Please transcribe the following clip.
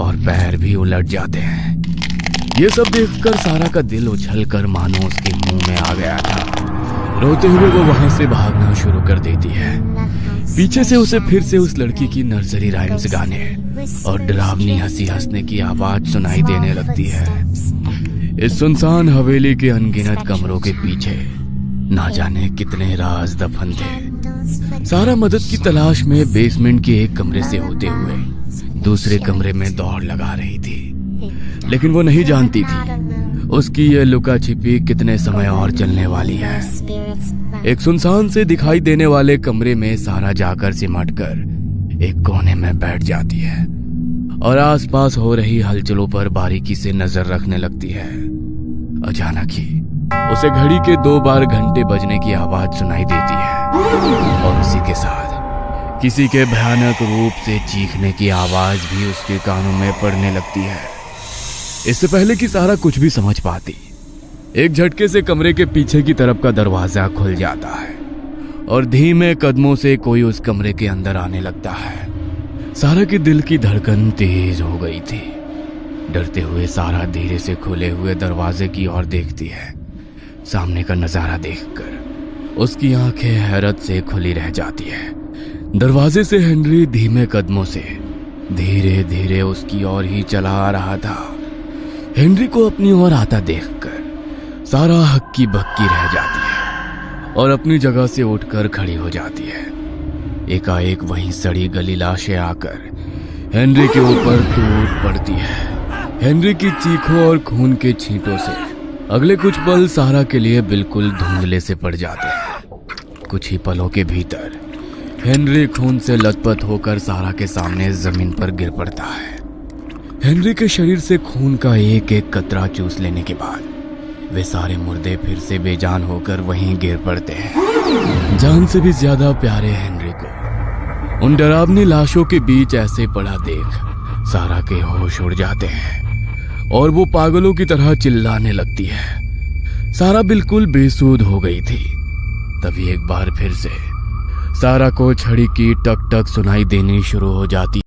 और पैर भी उलट जाते हैं। ये सब देखकर सारा का दिल उछलकर मानो उसके मुंह में आ गया था। रोते हुए वो वहां से भागना शुरू कर देती है। पीछे से उसे फिर से उस लड़की की नर्सरी राइम्स गाने और डरावनी हंसी हंसने की आवाज सुनाई देने लगती है। इस सुनसान हवेली के अनगिनत कमरों के पीछे ना जाने कितने राज दफन थे। सारा मदद की तलाश में बेसमेंट के एक कमरे से होते हुए दूसरे कमरे में दौड़ लगा रही थी, लेकिन वो नहीं जानती थी उसकी ये लुका छिपी कितने समय और चलने वाली है। एक सुनसान से दिखाई देने वाले कमरे में सारा जाकर सिमटकर एक कोने में बैठ जाती है और आसपास हो रही हलचलों पर बारीकी से नजर रखने लगती है। अचानक ही उसे घड़ी के 2 बार घंटे बजने की आवाज सुनाई देती है और उसी के साथ किसी के भयानक रूप से चीखने की आवाज भी उसके कानों में पड़ने लगती है। इससे पहले कि सारा कुछ भी समझ पाती, एक झटके से कमरे के पीछे की तरफ का दरवाजा खुल जाता है और धीमे कदमों से कोई उस कमरे के अंदर आने लगता है। सारा के दिल की धड़कन तेज हो गई थी। डरते हुए सारा धीरे से खुले हुए दरवाजे की ओर देखती है। सामने का नजारा देखकर उसकी आंखें हैरत से खुली रह जाती है। दरवाजे से हेनरी धीमे कदमों से धीरे धीरे उसकी ओर ही चला आ रहा था। हेनरी को अपनी ओर आता देखकर सारा हक्की बक्की रह जाती है और अपनी जगह से उठकर खड़ी हो जाती है। एकाएक वहीं सड़ी गली लाशें आकर हेनरी के ऊपर टूट पड़ती है। हेनरी की चीखों और खून के छींटों से अगले कुछ पल सारा के लिए बिल्कुल धुंधले से पड़ जाते हैं। कुछ ही पलों के भीतर हेनरी खून से लथपथ होकर सारा के सामने जमीन पर गिर पड़ता है। हेनरी के शरीर से खून का एक एक कतरा चूस लेने के बाद वे सारे मुर्दे फिर से बेजान होकर वहीं गिर पड़ते हैं। जान से भी ज्यादा प्यारे हेनरी को उन डरावनी लाशों के बीच ऐसे पड़ा देख सारा के होश उड़ जाते हैं और वो पागलों की तरह चिल्लाने लगती है। सारा बिल्कुल बेसुध हो गई थी। तभी एक बार फिर से सारा को छड़ी की टक टक सुनाई देनी शुरू हो जाती